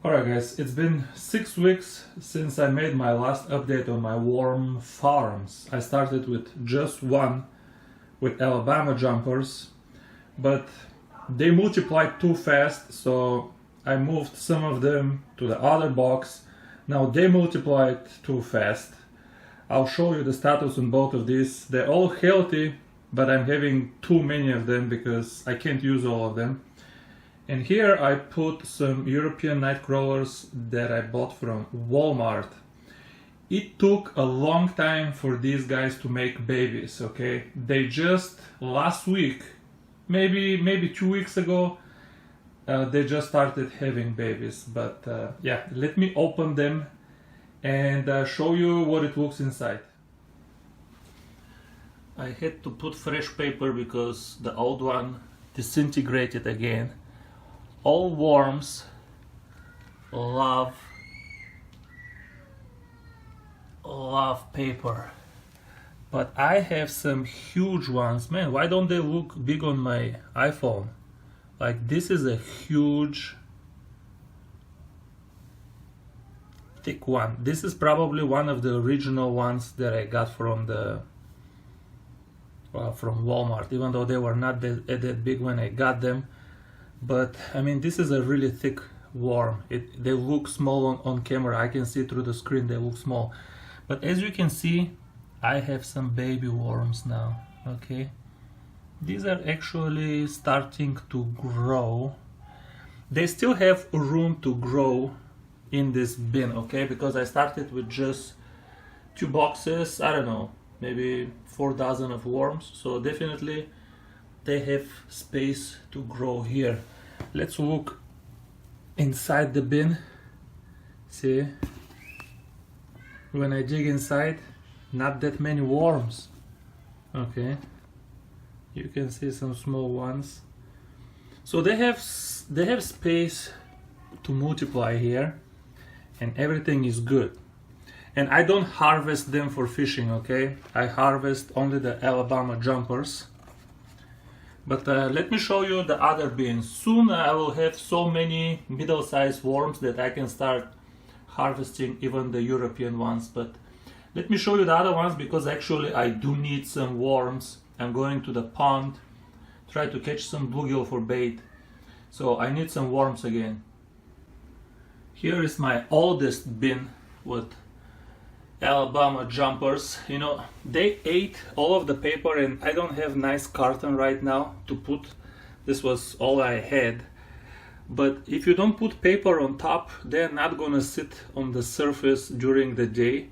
Alright guys, it's been 6 weeks since I made my last update on my worm farms. I started with just one with Alabama jumpers, but they multiplied too fast, so I moved some of them to the other box. Now they multiplied too fast. I'll show you the status on both of these. They're all healthy, but I'm having too many of them because I can't use all of them. And here I put some European Nightcrawlers that I bought from Walmart. It took a long time for these guys to make babies, okay? They just last week, maybe 2 weeks ago, they just started having babies. But yeah, let me open them and show you what it looks inside. I had to put fresh paper because the old one disintegrated again. All worms love paper, but I have some huge ones. Man, why don't they look big on my iPhone? Like, this is a huge thick one. This is probably one of the original ones that I got from from Walmart, even though they were not that big when I got them. But I mean, this is a really thick worm. They look small on camera. I can see through the screen they look small, but as you can see, I have some baby worms now. Okay, these are actually starting to grow. They still have room to grow in this bin, okay, because I started with just 2 boxes, I don't know, maybe 4 dozen of worms, so definitely they have space to grow here. Let's look inside the bin. See, when I dig inside, not that many worms. Okay, you can see some small ones. So they have space to multiply here, and everything is good. And I don't harvest them for fishing, okay? I harvest only the Alabama jumpers. But let me show you the other bins. Soon I will have so many middle-sized worms that I can start harvesting even the European ones. But let me show you the other ones, because actually I do need some worms. I'm going to the pond, try to catch some bluegill for bait. So I need some worms again. Here is my oldest bin with Alabama jumpers. You know, they ate all of the paper, and I don't have nice carton right now to put. This was all I had. But if you don't put paper on top, they're not gonna sit on the surface during the day,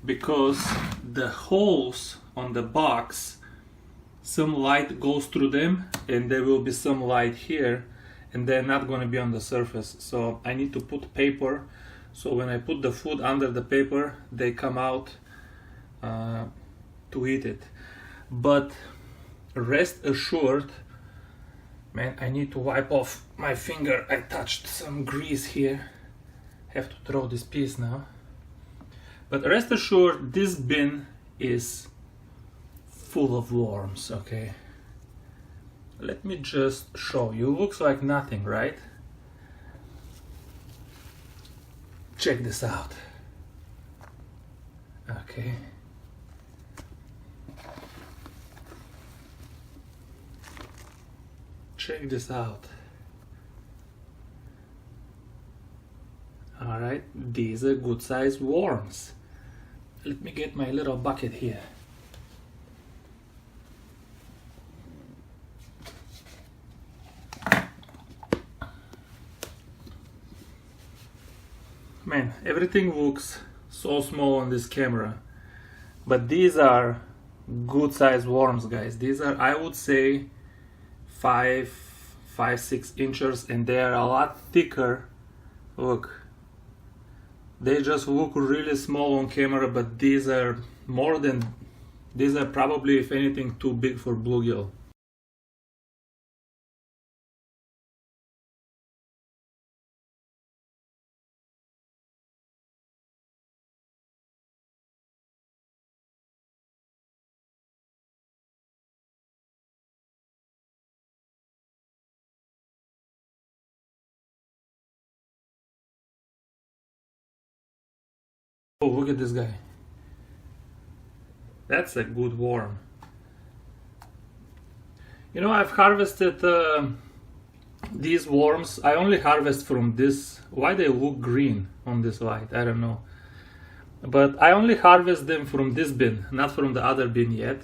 because the holes on the box, some light goes through them, and there will be some light here, and they're not gonna be on the surface. So I need to put paper. So when I put the food under the paper, they come out to eat it. But rest assured, man, I need to wipe off my finger. I touched some grease here. Have to throw this piece now. But rest assured, this bin is full of worms, okay? Let me just show you. Looks like nothing, right? Check this out. Okay. Check this out. All right, these are good sized worms. Let me get my little bucket here. Man, everything looks so small on this camera, but these are good sized worms, guys. These are, I would say, 6 inches, and they are a lot thicker. Look, they just look really small on camera, but these are probably, if anything, too big for bluegill. Oh, look at this guy. That's a good worm. You know, I've harvested these worms. I only harvest from this. Why they look green on this light, I don't know. But I only harvest them from this bin, not from the other bin yet.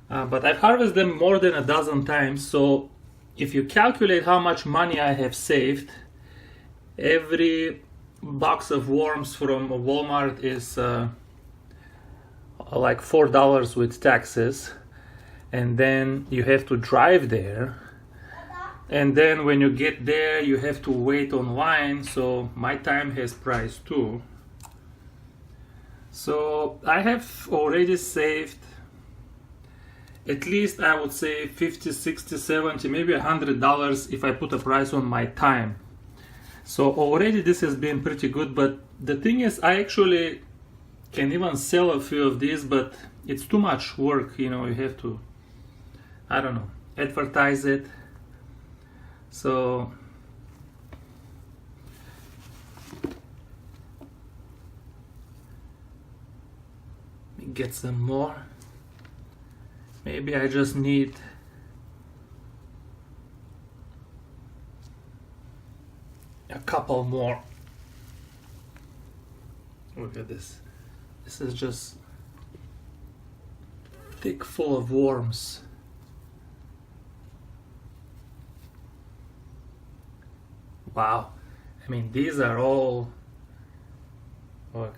But I've harvested them more than a dozen times. So if you calculate how much money I have saved, every box of worms from Walmart is like $4 with taxes, and then you have to drive there, and then when you get there you have to wait online, so my time has price too. So I have already saved at least, I would say, 50, 60, 70, maybe $100 if I put a price on my time. So already this has been pretty good, but the thing is, I actually can even sell a few of these, but it's too much work, you know, you have to, I don't know, advertise it. So let me get some more. Maybe I just need a couple more. Look at this. This is just thick, full of worms. Wow. I mean, these are all, look,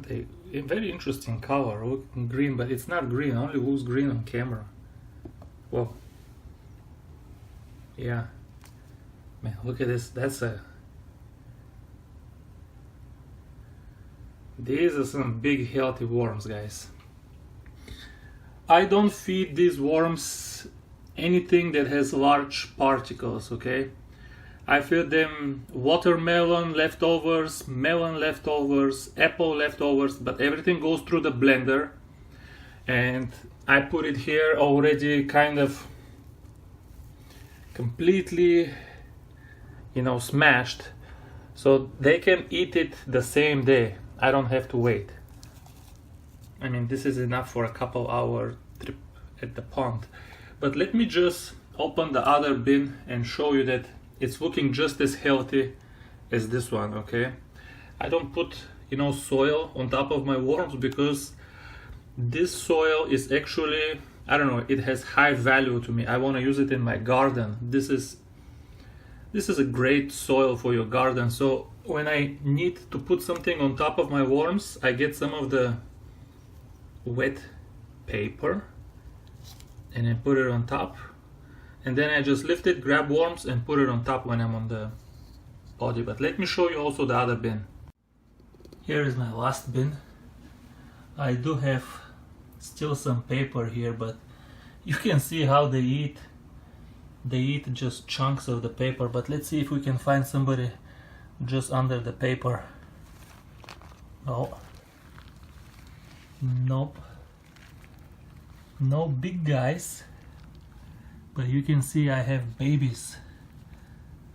they very interesting color, look, green, but it's not green, only looks green on camera. Whoa. Yeah. Man, look at this. These are some big healthy worms, guys. I don't feed these worms anything that has large particles, okay? I feed them watermelon leftovers, melon leftovers, apple leftovers, but everything goes through the blender, and I put it here already kind of completely, you know, smashed, so they can eat it the same day. I don't have to wait. I mean, this is enough for a couple hour trip at the pond. But let me just open the other bin and show you that it's looking just as healthy as this one, okay? I don't put, you know, soil on top of my worms because this soil is actually, I don't know, it has high value to me. I want to use it in my garden. This is a great soil for your garden. So when I need to put something on top of my worms, I get some of the wet paper and I put it on top, and then I just lift it, grab worms and put it on top when I'm on the body. But let me show you also the other bin. Here is my last bin. I do have still some paper here, but you can see how they eat. They eat just chunks of the paper, but let's see if we can find somebody just under the paper. No. Nope. No big guys, but you can see I have babies.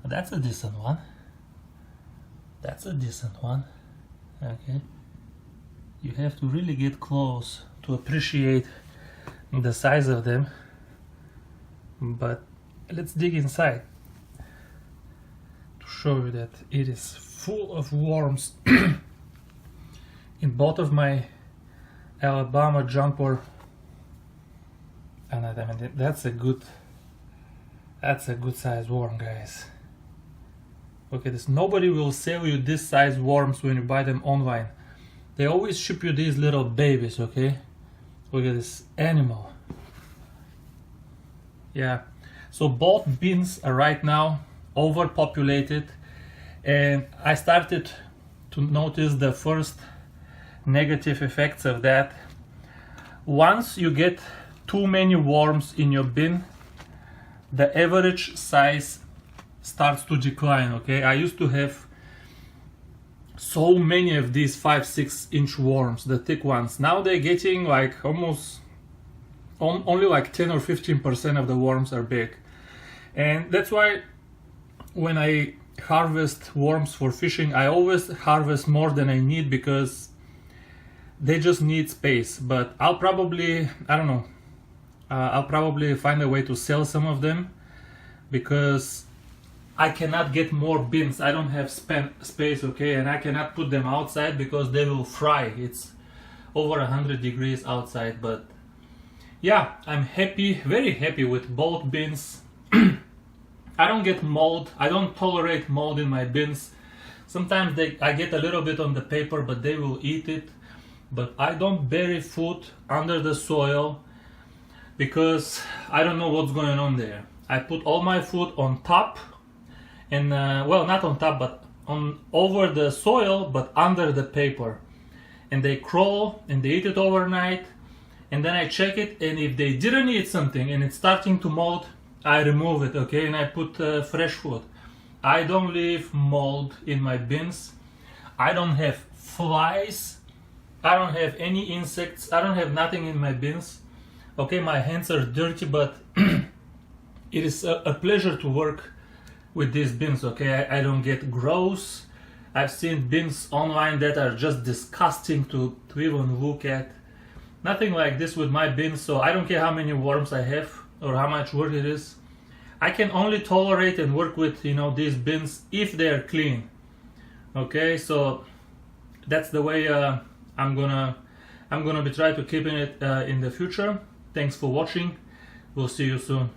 That's a decent one. That's a decent one. Okay. You have to really get close to appreciate the size of them. But let's dig inside to show you that it is full of worms. In both of my Alabama jumper, and I mean, that's a good size worm, guys. Look at this. Nobody will sell you this size worms when you buy them online. They always ship you these little babies, okay? Look at this animal. Yeah. So both bins are right now overpopulated, and I started to notice the first negative effects of that. Once you get too many worms in your bin, the average size starts to decline, okay? I used to have so many of these 5-6 inch worms, the thick ones. Now they're getting like almost only like 10 or 15% of the worms are big. And that's why when I harvest worms for fishing. I always harvest more than I need because they just need space, but I'll probably, I don't know, I'll probably find a way to sell some of them because I cannot get more bins. I don't have space, okay, and I cannot put them outside because they will fry. It's over 100 degrees outside. But yeah, I'm happy, very happy with both bins. I don't get mold. I don't tolerate mold in my bins. Sometimes I get a little bit on the paper, but they will eat it. But I don't bury food under the soil because I don't know what's going on there. I put all my food on top, and well, not on top, but on over the soil, but under the paper. And they crawl and they eat it overnight, and then I check it, and if they didn't eat something and it's starting to mold, I remove it, okay, and I put fresh food. I don't leave mold in my bins. I don't have flies. I don't have any insects. I don't have nothing in my bins. Okay, my hands are dirty, but it is a pleasure to work with these bins, okay? I don't get gross. I've seen bins online that are just disgusting to even look at. Nothing like this with my bins, so I don't care how many worms I have or how much work it is. I can only tolerate and work with, you know, these bins if they are clean. Okay, so that's the way I'm gonna be trying to keep it in the future. Thanks for watching. We'll see you soon.